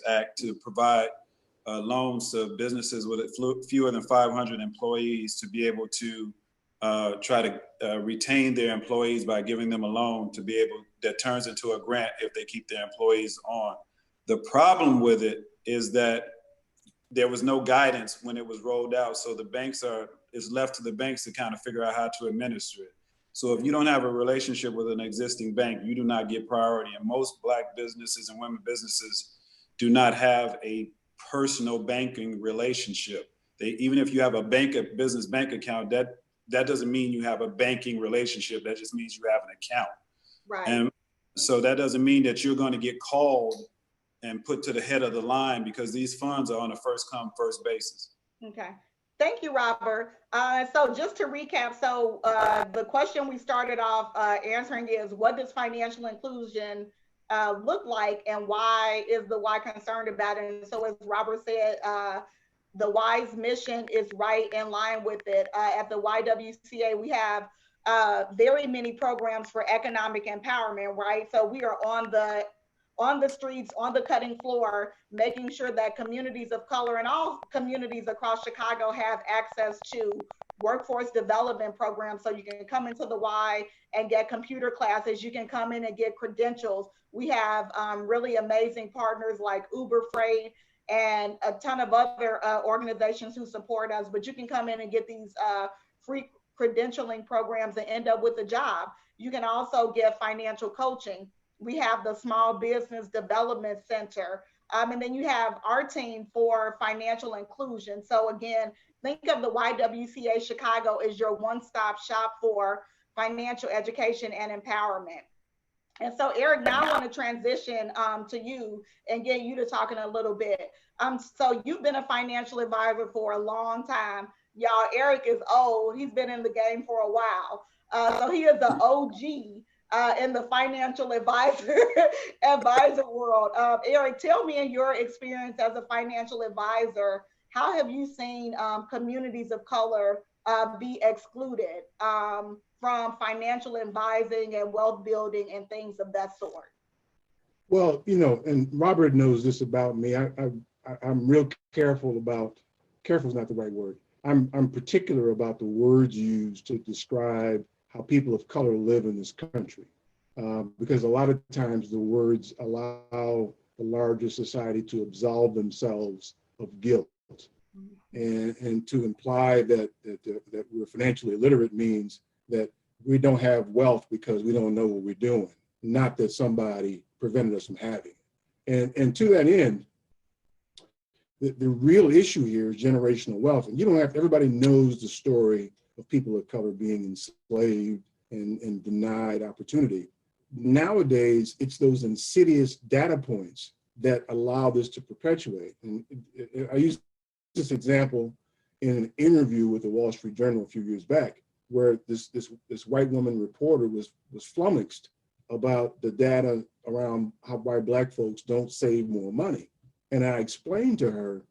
Act to provide loans to businesses with fewer than 500 employees to be able to try to retain their employees by giving them a loan to be able, that turns into a grant if they keep their employees on. The problem with it is that there was no guidance when it was rolled out. So it's left to the banks to kind of figure out how to administer it. So if you don't have a relationship with an existing bank, you do not get priority. And most Black businesses and women businesses do not have a personal banking relationship. Even if you have a business bank account, that doesn't mean you have a banking relationship. That just means you have an account. Right. And so that doesn't mean that you're going to get called and put to the head of the line, because these funds are on a first come, first basis. Okay. Thank you, Robert. So just to recap, so the question we started off answering is, what does financial inclusion look like, and why is the Y concerned about it? And so as Robert said, the Y's mission is right in line with it. At the YWCA, we have very many programs for economic empowerment, right? So we are on the streets, on the cutting floor, making sure that communities of color and all communities across Chicago have access to workforce development programs. So you can come into the Y and get computer classes. You can come in and get credentials. We have really amazing partners like Uber Freight and a ton of other organizations who support us, but you can come in and get these free credentialing programs and end up with a job. You can also get financial coaching. We have the Small Business Development Center. And then you have our team for financial inclusion. So again, think of the YWCA Chicago as your one-stop shop for financial education and empowerment. And so Eric, now I want to transition to you and get you to talking a little bit. So you've been a financial advisor for a long time. Y'all, Eric is old. He's been in the game for a while. So he is the OG in the financial advisor world. Eric, tell me, in your experience as a financial advisor, how have you seen communities of color be excluded from financial advising and wealth building and things of that sort? Well, and Robert knows this about me. I'm real careful about, careful is not the right word. I'm particular about the words used to describe how people of color live in this country, because a lot of times the words allow the larger society to absolve themselves of guilt, and to imply that we're financially illiterate means that we don't have wealth because we don't know what we're doing, not that somebody prevented us from having it. And to that end, the real issue here is generational wealth. And everybody knows the story of people of color being enslaved and denied opportunity. Nowadays, it's those insidious data points that allow this to perpetuate. And I used this example in an interview with the Wall Street Journal a few years back, where this white woman reporter was flummoxed about the data around why Black folks don't save more money. And I explained to her,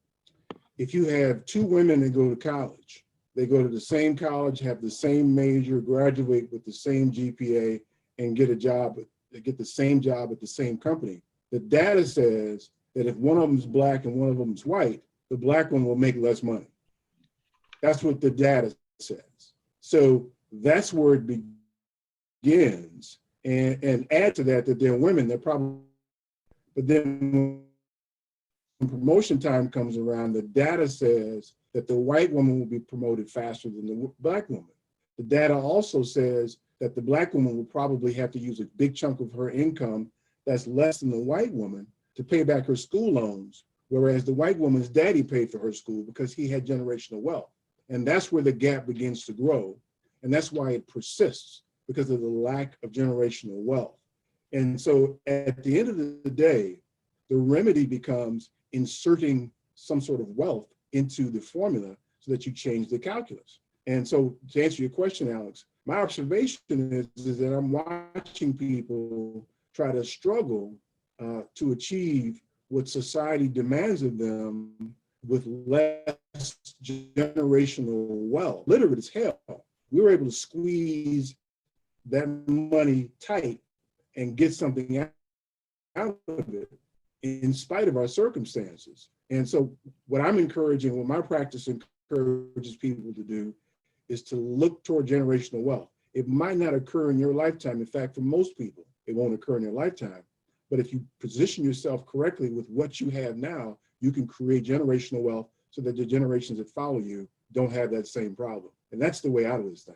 if you have two women that go to college, they go to the same college, have the same major, graduate with the same GPA, and get the same job at the same company. The data says that if one of them is Black and one of them is white, the Black one will make less money. That's what the data says. So that's where it begins. And add to that they're women, they're probably, but then when promotion time comes around, the data says that the white woman will be promoted faster than the Black woman. The data also says that the Black woman will probably have to use a big chunk of her income that's less than the white woman to pay back her school loans, whereas the white woman's daddy paid for her school because he had generational wealth. And that's where the gap begins to grow. And that's why it persists, because of the lack of generational wealth. And so at the end of the day, the remedy becomes inserting some sort of wealth into the formula so that you change the calculus. And so to answer your question, Alex, my observation is that I'm watching people try to struggle to achieve what society demands of them with less generational wealth. Literate as hell. We were able to squeeze that money tight and get something out of it in spite of our circumstances. And so what I'm encouraging, what my practice encourages people to do, is to look toward generational wealth. It might not occur in your lifetime. In fact, for most people, it won't occur in their lifetime. But if you position yourself correctly with what you have now, you can create generational wealth so that the generations that follow you don't have that same problem. And that's the way out of this thing.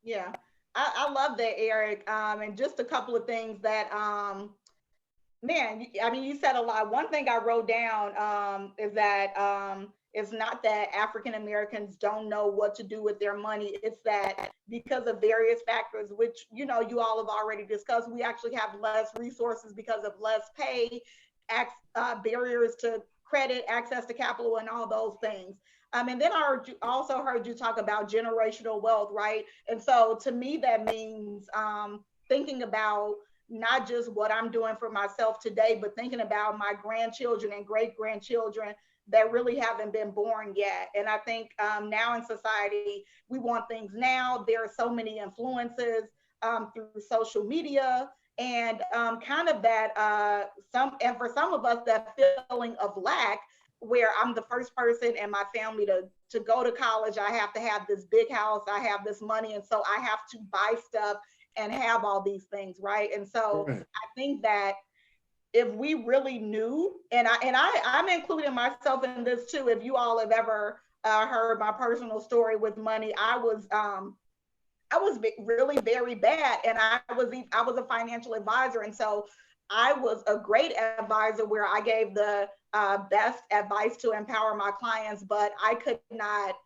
Yeah, I love that, Eric. And just a couple of things that, man, I mean, you said a lot. One thing I wrote down is that it's not that African Americans don't know what to do with their money. It's that because of various factors, which, you know, you all have already discussed, we actually have less resources because of less pay, barriers to credit, access to capital, and all those things. And then I also heard you talk about generational wealth, right? And so to me, that means thinking about not just what I'm doing for myself today, but thinking about my grandchildren and great grandchildren that really haven't been born yet. And I think now in society, we want things now. There are so many influences through social media, and kind of that for some of us, that feeling of lack, where I'm the first person in my family to go to college. I have to have this big house, I have this money, and so I have to buy stuff and have all these things, right? And so I think that if we really knew, and I'm including myself in this too, if you all have ever heard my personal story with money, I was really very bad, and I was a financial advisor, and so I was a great advisor where I gave the best advice to empower my clients, but I could not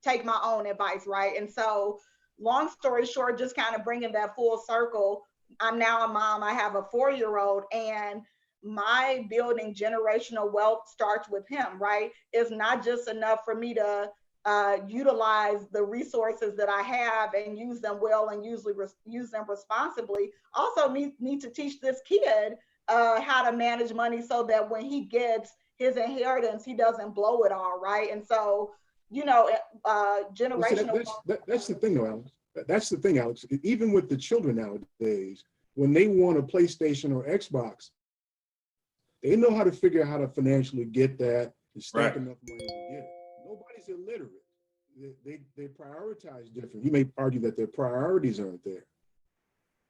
take my own advice, right? And so, long story short, just kind of bringing that full circle, I'm now a mom. I have a 4-year-old, and my building generational wealth starts with him, right? It's not just enough for me to utilize the resources that I have and use them well and use them responsibly. Also need to teach this kid how to manage money so that when he gets his inheritance, he doesn't blow it all, right? And so, you know, generational. That's the thing, though, Alex. That's the thing, Alex. Even with the children nowadays, when they want a PlayStation or Xbox, they know how to figure out how to financially get that and stack enough money to get it. Nobody's illiterate. They prioritize different. You may argue that their priorities aren't there.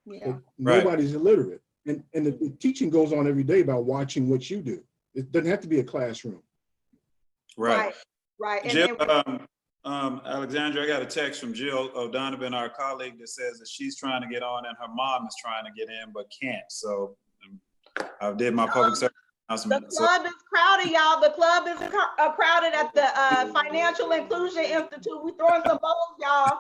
Yeah. Nobody's illiterate. And the teaching goes on every day about watching what you do. It doesn't have to be a classroom. Right. Jill, Alexandra, I got a text from Jill O'Donovan, our colleague, that says that she's trying to get on and her mom is trying to get in but can't. So I did my public service announcement. The club is crowded, y'all. The club is crowded at the Financial Inclusion Institute. We throwing some bowls, y'all.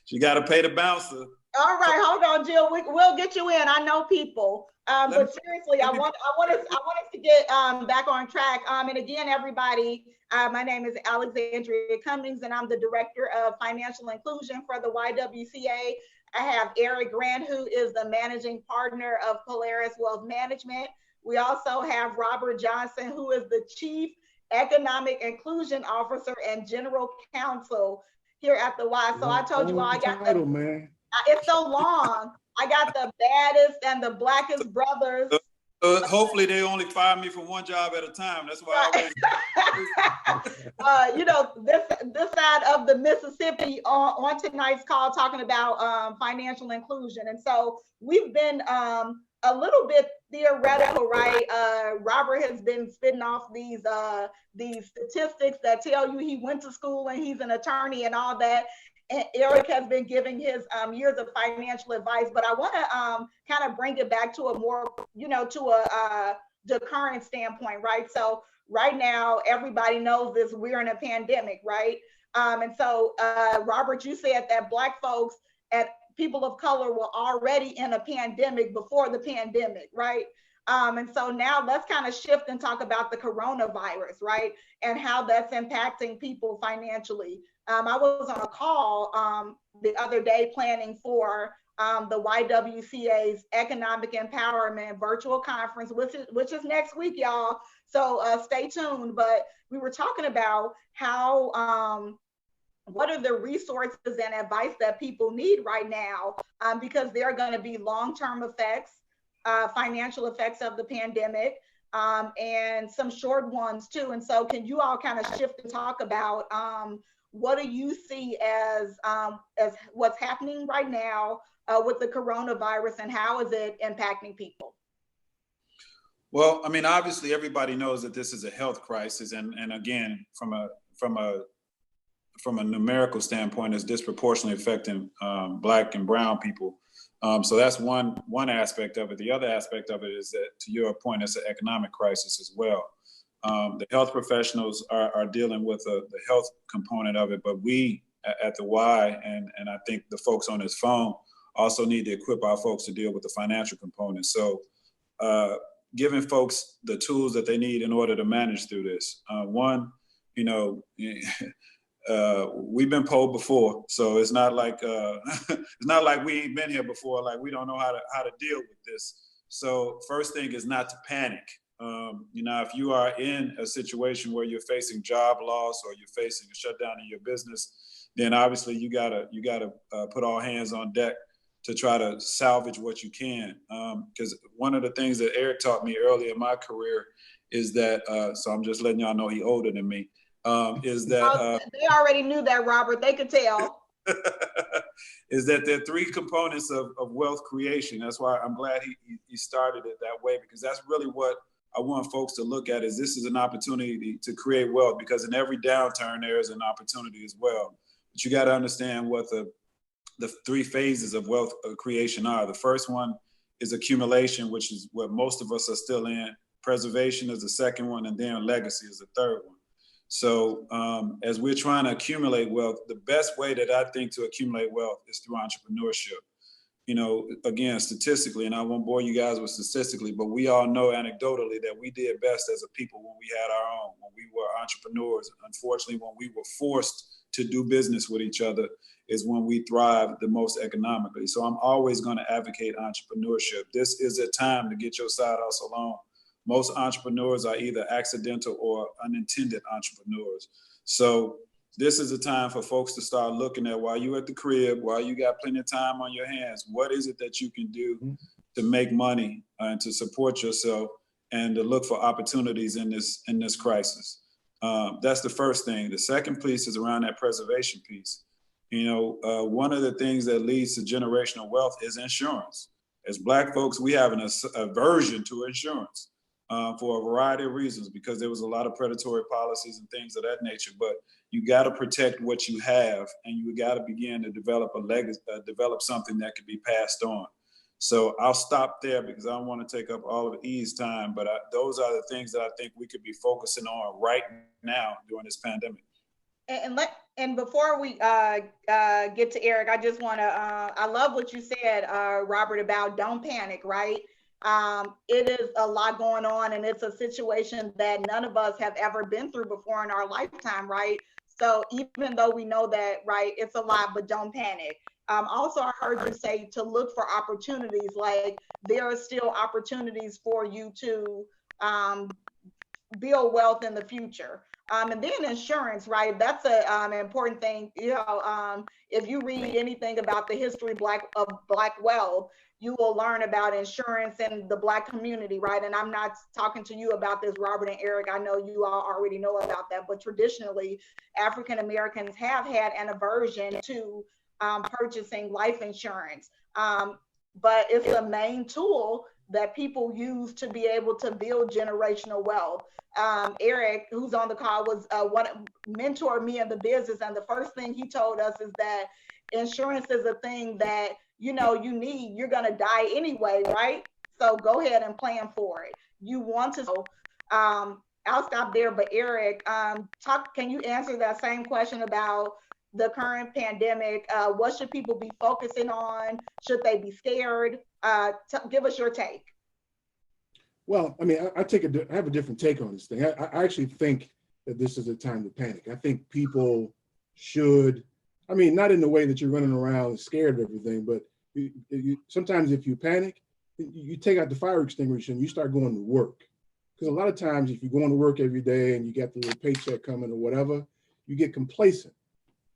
She got to pay the bouncer. All right, hold on, Jill. We'll get you in. I know people. But seriously, I want us to get back on track. And again, everybody, my name is Alexandria Cummings, and I'm the Director of Financial Inclusion for the YWCA. I have Eric Grant, who is the Managing Partner of Polaris Wealth Management. We also have Robert Johnson, who is the Chief Economic Inclusion Officer and General Counsel here at the Y. So I told you all, I got title, man. It's so long. I got the baddest and the blackest brothers. Hopefully they only fire me for one job at a time. That's why you know, this side of the Mississippi on tonight's call talking about financial inclusion. And so we've been a little bit theoretical, right? Robert has been spitting off these statistics that tell you he went to school and he's an attorney and all that. And Eric has been giving his years of financial advice, but I want to kind of bring it back to a more, you know, the current standpoint, right? So right now, everybody knows this, we're in a pandemic, right? And so Robert, you said that Black folks and people of color were already in a pandemic before the pandemic, right? And so now let's kind of shift and talk about the coronavirus, right? And how that's impacting people financially. I was on a call the other day planning for the YWCA's Economic Empowerment Virtual Conference, which is next week, y'all. So stay tuned. But we were talking about how, what are the resources and advice that people need right now, because there are going to be long-term effects financial effects of the pandemic, and some short ones too. And so can you all kind of shift and talk about what do you see as what's happening right now with the coronavirus, and how is it impacting people? Well, I mean, obviously everybody knows that this is a health crisis, and again, from a numerical standpoint, it's disproportionately affecting Black and brown people. So that's one aspect of it. The other aspect of it is that, to your point, it's an economic crisis as well. The health professionals are dealing with the health component of it, but we at the Y, and I think the folks on this phone also need to equip our folks to deal with the financial component. So giving folks the tools that they need in order to manage through this. One, you know, we've been polled before, so it's not like it's not like we ain't been here before. Like, we don't know how to deal with this. So first thing is not to panic. You know, if you are in a situation where you're facing job loss or you're facing a shutdown in your business, then obviously you gotta put all hands on deck to try to salvage what you can. Because one of the things that Eric taught me early in my career is that, so I'm just letting y'all know he older than me, is that— they already knew that, Robert, they could tell. is that there are three components of wealth creation. That's why I'm glad he started it that way, because that's really what I want folks to look at, is this is an opportunity to create wealth, because in every downturn there is an opportunity as well. But you got to understand what the three phases of wealth creation are. The first one is accumulation, which is what most of us are still in. Preservation is the second one, and then legacy is the third one. So as we're trying to accumulate wealth, the best way that I think to accumulate wealth is through entrepreneurship. You know, again, statistically, and I won't bore you guys with statistically, but we all know anecdotally that we did best as a people when we had our own, when we were entrepreneurs. Unfortunately, when we were forced to do business with each other is when we thrived the most economically. So I'm always going to advocate entrepreneurship. This is a time to get your side hustle on. Most entrepreneurs are either accidental or unintended entrepreneurs. So this is a time for folks to start looking at, while you're at the crib, while you got plenty of time on your hands, what is it that you can do to make money and to support yourself, and to look for opportunities in this crisis. That's the first thing. The second piece is around that preservation piece. You know, one of the things that leads to generational wealth is insurance. As Black folks, we have an aversion to insurance for a variety of reasons, because there was a lot of predatory policies and things of that nature. But you got to protect what you have, and you got to begin to develop a legacy, develop something that could be passed on. So I'll stop there because I don't want to take up all of E's time, but those are the things that I think we could be focusing on right now during this pandemic. And before we get to Eric, I just want to, I love what you said, Robert, about don't panic, right? It is a lot going on, and it's a situation that none of us have ever been through before in our lifetime, right? So even though we know that, right, it's a lot, but don't panic. Also, I heard you say to look for opportunities, like there are still opportunities for you to build wealth in the future. And then insurance, right? That's an important thing. You know, if you read anything about the history of Black wealth, you will learn about insurance in the Black community, right? And I'm not talking to you about this, Robert and Eric. I know you all already know about that, but traditionally, African Americans have had an aversion to purchasing life insurance. But it's a main tool that people use to be able to build generational wealth. Eric, who's on the call, was what mentored me in the business. And the first thing he told us is that insurance is a thing that, you know, you need. You're going to die anyway, right? So go ahead and plan for it. You want to, I'll stop there. But Eric, can you answer that same question about the current pandemic? What should people be focusing on? Should they be scared? Give us your take. Well, I mean, I have a different take on this thing. I actually think that this is a time to panic. I think people should, I mean, not in the way that you're running around scared of everything, but sometimes if you panic, you take out the fire extinguisher and you start going to work. Because a lot of times if you're going to work every day and you get the little paycheck coming or whatever, you get complacent.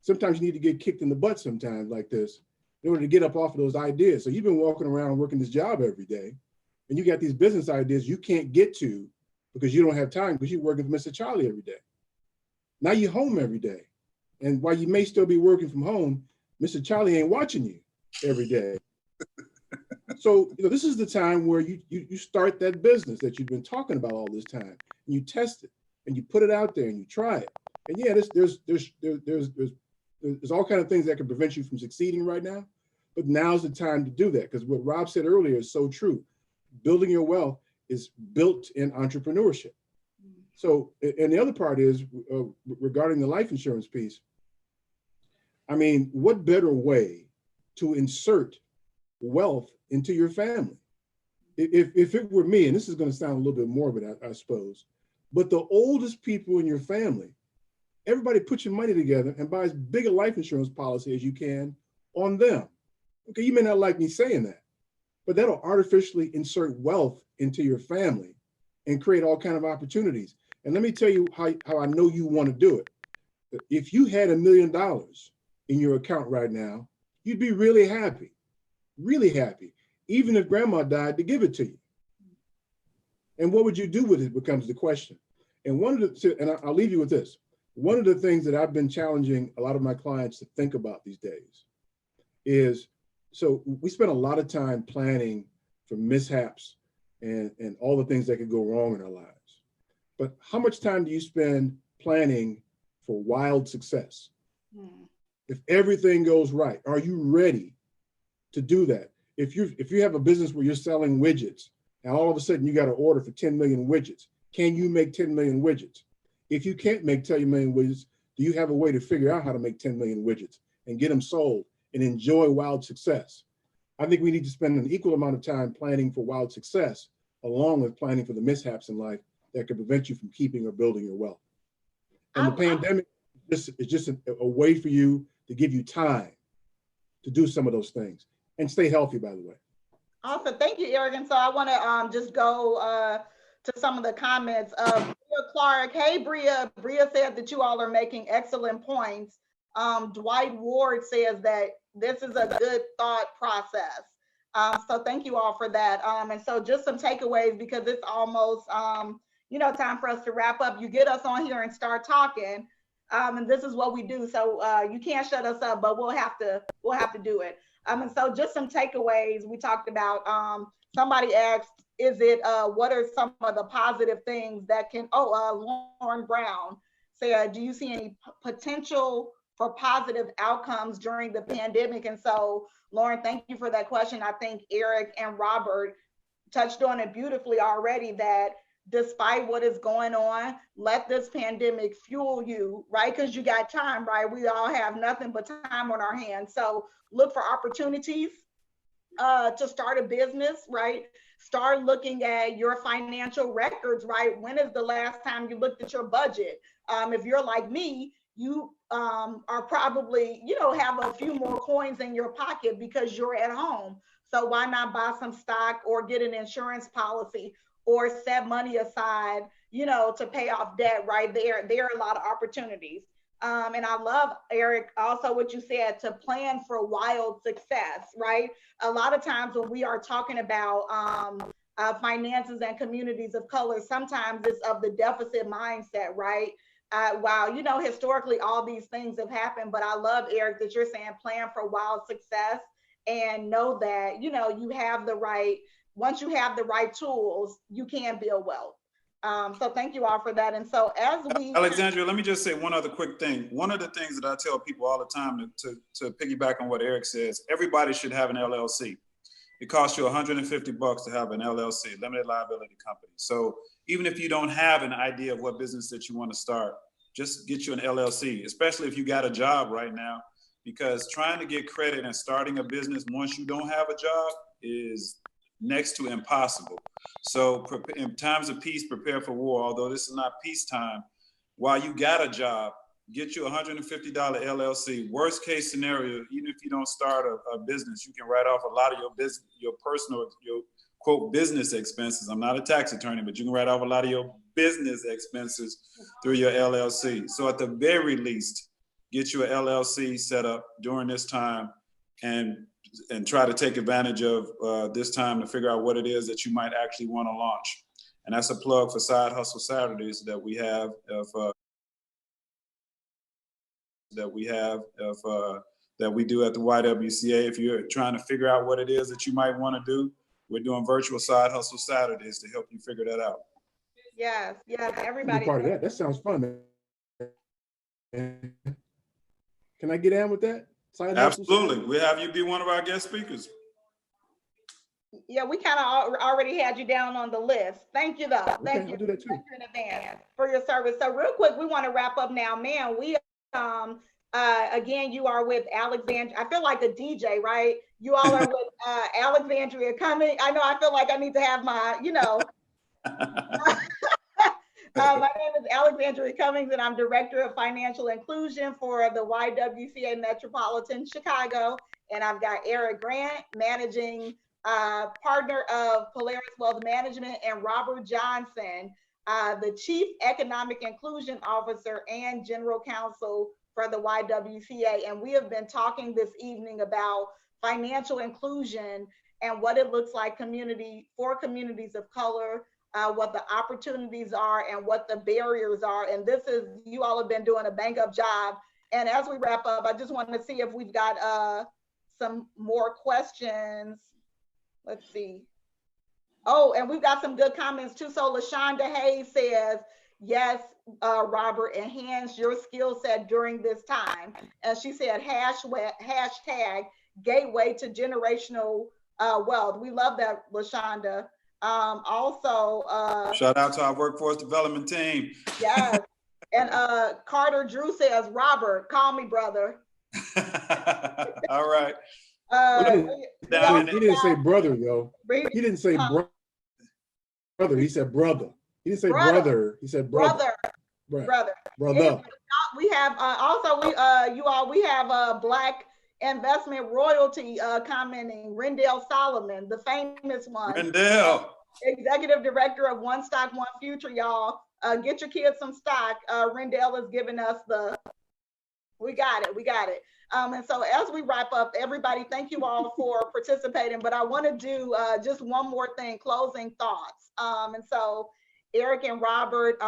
Sometimes you need to get kicked in the butt sometimes like this in order to get up off of those ideas. So you've been walking around working this job every day, And you got these business ideas you can't get to because you don't have time because you're working for Mr. Charlie every day. Now you're home every day. And while you may still be working from home, Mr. Charlie ain't watching you every day. So, this is the time where you start that business that you've been talking about all this time, and you test it, and you put it out there, and you try it. And yeah, there's all kinds of things that can prevent you from succeeding right now, but now's the time to do that, because what Rob said earlier is so true. Building your wealth is built in entrepreneurship. So, and the other part is regarding the life insurance piece. I mean, what better way to insert wealth into your family? If it were me, and this is going to sound a little bit morbid, I suppose, but the oldest people in your family, everybody put your money together and buy as big a life insurance policy as you can on them. Okay, you may not like me saying that, but that'll artificially insert wealth into your family and create all kinds of opportunities. And let me tell you how I know you want to do it. If you had $1 million in your account right now, you'd be really happy, even if grandma died to give it to you. And what would you do with it becomes the question. And I'll leave you with this. One of the things that I've been challenging a lot of my clients to think about these days is, so we spend a lot of time planning for mishaps and all the things that could go wrong in our lives. But how much time do you spend planning for wild success? If everything goes right, are you ready to do that? If you have a business where you're selling widgets, and all of a sudden you got to order for 10 million widgets, can you make 10 million widgets? If you can't make 10 million widgets, do you have a way to figure out how to make 10 million widgets and get them sold and enjoy wild success? I think we need to spend an equal amount of time planning for wild success, along with planning for the mishaps in life that could prevent you from keeping or building your wealth. And the pandemic is just a way for you to give you time to do some of those things and stay healthy, by the way. Awesome. Thank you, Eric. And so I want to just go to some of the comments. Bria Clark, hey, Bria. Bria said that you all are making excellent points. Dwight Ward says that this is a good thought process. So thank you all for that. And so just some takeaways, because it's almost, time for us to wrap up. You get us on here and start talking. And this is what we do. So you can't shut us up, but we'll have to do it. And so just some takeaways we talked about. Somebody asked, what are some of the positive things that can, Lauren Brown said, do you see any potential for positive outcomes during the pandemic? And so, Lauren, thank you for that question. I think Eric and Robert touched on it beautifully already, that despite what is going on, let this pandemic fuel you, right? Because you got time, right? We all have nothing but time on our hands. So look for opportunities to start a business, right? Start looking at your financial records, right? When is the last time you looked at your budget? If you're like me, you are probably, have a few more coins in your pocket because you're at home. So why not buy some stock or get an insurance policy or set money aside, to pay off debt, right? There are a lot of opportunities. And I love, Eric, also what you said, to plan for wild success, right? A lot of times when we are talking about finances and communities of color, sometimes it's of the deficit mindset, right? Wow, historically all these things have happened, but I love, Eric, that you're saying plan for wild success and know that, you have the right, once you have the right tools, you can build wealth. So thank you all for that. And so Alexandria, let me just say one other quick thing. One of the things that I tell people all the time to piggyback on what Eric says, everybody should have an LLC. It costs you $150 to have an LLC, limited liability company. So even if you don't have an idea of what business that you want to start, just get you an LLC, especially if you got a job right now, because trying to get credit and starting a business once you don't have a job is next to impossible. So in times of peace, prepare for war. Although this is not peacetime, while you got a job, get you a $150 LLC. Worst case scenario, even if you don't start a business, you can write off a lot of your business, your personal, your quote business expenses. I'm not a tax attorney, but you can write off a lot of your business expenses through your LLC. So at the very least, get you an LLC set up during this time and and try to take advantage of this time to figure out what it is that you might actually want to launch. And that's a plug for Side Hustle Saturdays that we have that we do at the YWCA. If you're trying to figure out what it is that you might want to do, we're doing virtual Side Hustle Saturdays to help you figure that out. Yes, yes, everybody. Be part of that. That sounds fun. Can I get in with that? Side Absolutely. We'll have you be one of our guest speakers. Yeah, we kind of already had you down on the list. Thank you, though. Thank you. I'll do that too. Thank you in advance for your service. So real quick, we want to wrap up now. Man, we again, you are with Alexandria. I feel like a DJ, right? You all are with Alexandria Cummings. I know I feel like I need to have my, you know. My name is Alexandria Cummings, and I'm Director of Financial Inclusion for the YWCA Metropolitan Chicago. And I've got Eric Grant, Managing Partner of Polaris Wealth Management, and Robert Johnson, the Chief Economic Inclusion Officer and General Counsel for the YWCA. And we have been talking this evening about financial inclusion and what it looks like for communities of color, what the opportunities are and what the barriers are. And you all have been doing a bang up job. And as we wrap up, I just want to see if we've got some more questions. Let's see. Oh, and we've got some good comments too. So LaShonda Hayes says, yes, Robert, enhance your skill set during this time. And she said, hashtag gateway to generational wealth. We love that, LaShonda. Also, shout out to our workforce development team. Yes. And Carter Drew says, Robert, call me brother. All right. He didn't say brother though. He didn't say brother. He said brother. He didn't say brother. He said brother. Brother. Brother. We have also we have Black Investment Royalty commenting. Rendell Solomon, the famous one. Rendell. Executive Director of One Stock, One Future, y'all. Get your kids some stock. Rendell is giving us we got it. And so as we wrap up, everybody, thank you all for participating, but I want to do just one more thing, closing thoughts. And so Eric and Robert,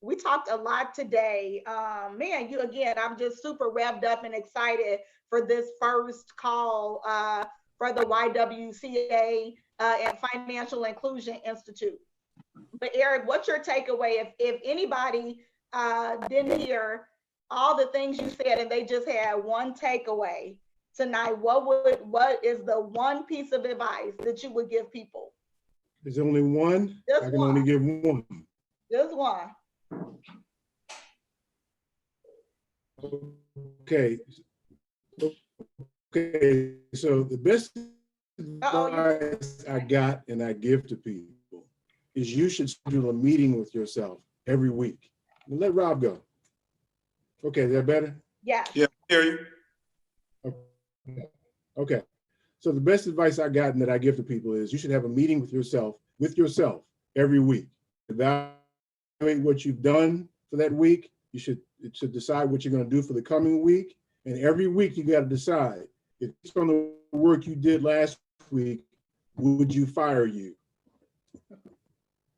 we talked a lot today. Man, I'm just super revved up and excited for this first call for the YWCA and Financial Inclusion Institute. But Eric, what's your takeaway if anybody didn't hear all the things you said and they just had one takeaway tonight, what is the one piece of advice that you would give people? There's only one. I can only give one. Just one. Okay. So the best advice I got and I give to people is you should schedule a meeting with yourself every week. And let Rob go. Okay, is that better? Yeah. Yeah, I hear you. Okay. So the best advice I got and that I give to people is you should have a meeting with yourself every week. Evaluate what you've done for that week. You should decide what you're going to do for the coming week. And every week you got to decide if it's on the work you did last week, would you fire you?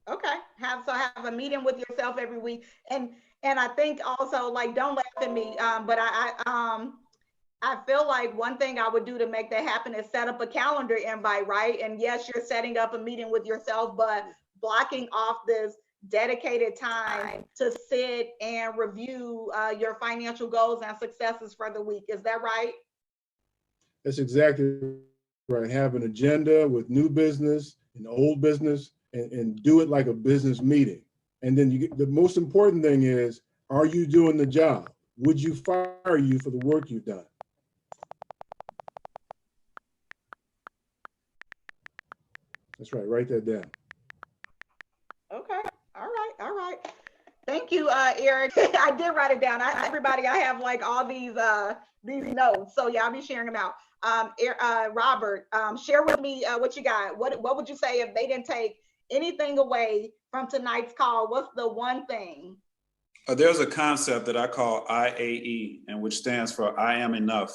Okay. Have a meeting with yourself every week. And I think also, like, don't laugh at me, but I feel like one thing I would do to make that happen is set up a calendar invite, right? And yes, you're setting up a meeting with yourself, but blocking off this dedicated time to sit and review your financial goals and successes for the week. Is that right? That's exactly right. Have an agenda with new business and old business and do it like a business meeting. And then the most important thing is, are you doing the job? Would you fire you for the work you've done? That's right. Write that down. Okay. All right. Thank you, Eric. I did write it down. Everybody, I have like all these notes. So yeah, I'll be sharing them out. Robert, share with me what you got. What would you say if they didn't take anything away from tonight's call? What's the one thing? There's a concept that I call IAE, and which stands for I am enough.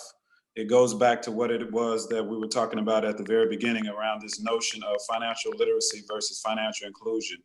it goes back to what it was that we were talking about at the very beginning around this notion of financial literacy versus financial inclusion.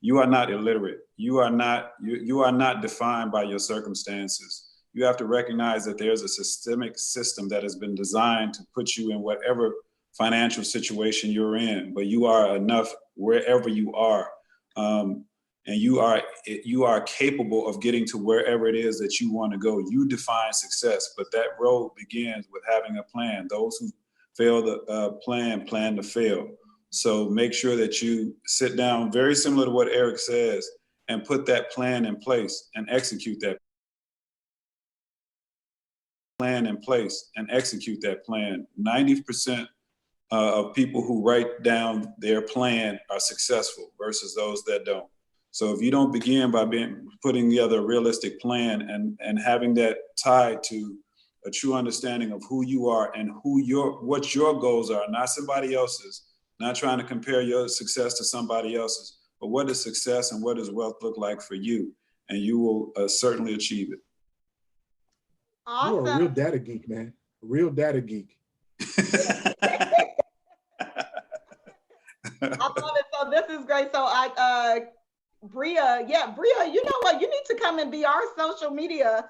You are not illiterate. You are not defined by your circumstances. You have to recognize that there's a systemic system that has been designed to put you in whatever financial situation you're in, but you are enough wherever you are. And you are capable of getting to wherever it is that you want to go. You define success, but that road begins with having a plan. Those who fail the plan to fail. So make sure that you sit down, very similar to what Eric says, and put that plan in place and execute that plan in place and execute that plan. 90% of people who write down their plan are successful versus those that don't. So if you don't begin by putting together a realistic plan and having that tied to a true understanding of who you are and what your goals are, not somebody else's, not trying to compare your success to somebody else's, but what does success and what does wealth look like for you? And you will certainly achieve it. Awesome. You are a real data geek, man. A real data geek. I love it. So this is great. So Bria, you know what? You need to come and be our social media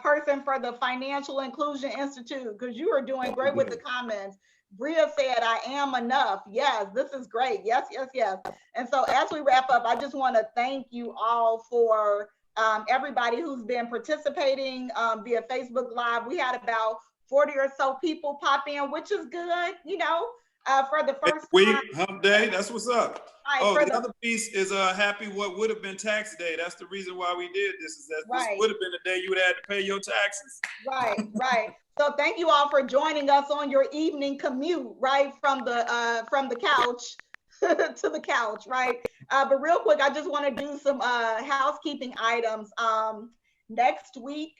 person for the Financial Inclusion Institute, because you are doing great with the comments. Bria said, I am enough. Yes, this is great. Yes, yes, yes. And so as we wrap up, I just want to thank you all for everybody who's been participating via Facebook Live. We had about 40 or so people pop in, which is good, you know, for the first week, hump day, that's what's up. Right, the other piece is happy what would have been tax day. That's the reason why we did this, is that this would have been the day you would have had to pay your taxes. Right, right. So thank you all for joining us on your evening commute, right, from the couch to the couch, right? But real quick, I just want to do some housekeeping items. Next week,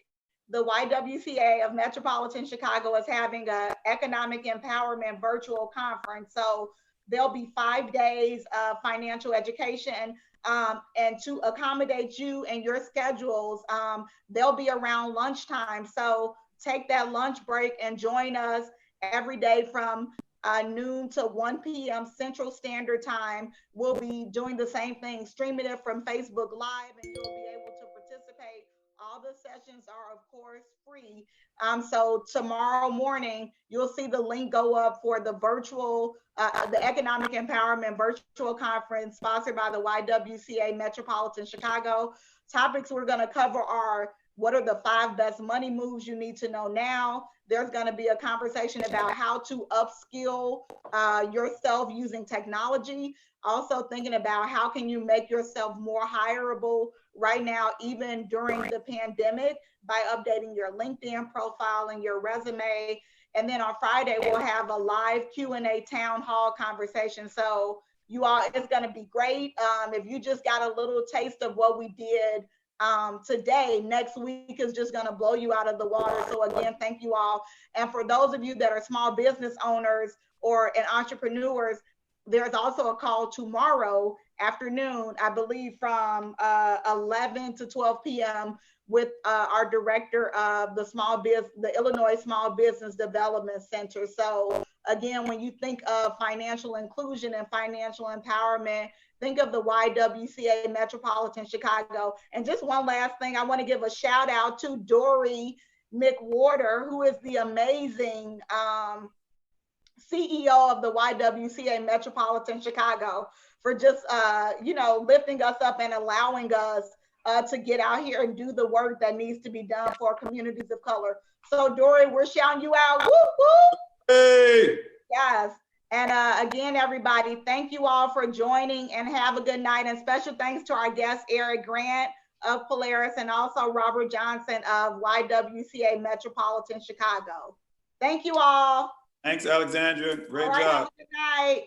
the YWCA of Metropolitan Chicago is having an economic empowerment virtual conference. So there'll be 5 days of financial education, and to accommodate you and your schedules, they'll be around lunchtime. So take that lunch break and join us every day from noon to 1 p.m. Central Standard Time. We'll be doing the same thing, streaming it from Facebook Live, and you'll be able to participate. All the sessions are, of course, free. So tomorrow morning, you'll see the link go up for the virtual, the Economic Empowerment Virtual Conference sponsored by the YWCA Metropolitan Chicago. Topics we're going to cover are: what are the 5 best money moves you need to know now? There's going to be a conversation about how to upskill yourself using technology. Also thinking about how can you make yourself more hireable right now, even during the pandemic, by updating your LinkedIn profile and your resume. And then on Friday, we'll have a live Q&A town hall conversation. So you all, it's going to be great. If you just got a little taste of what we did today, next week is just going to blow you out of the water. So again, thank you all. And for those of you that are small business owners and entrepreneurs, there's also a call tomorrow afternoon, I believe from 11 to 12 p.m. with our director of the Illinois Small Business Development Center. So again, when you think of financial inclusion and financial empowerment, think of the YWCA Metropolitan Chicago. And just one last thing, I want to give a shout out to Dory McWhorter, who is the amazing CEO of the YWCA Metropolitan Chicago, for just lifting us up and allowing us to get out here and do the work that needs to be done for communities of color. So Dory, we're shouting you out. Woo, woo. Hey. Yes. And again, everybody, thank you all for joining, and have a good night. And special thanks to our guest, Eric Grant of Polaris, and also Robert Johnson of YWCA Metropolitan Chicago. Thank you all. Thanks, Alexandra. Great job. Have a good night.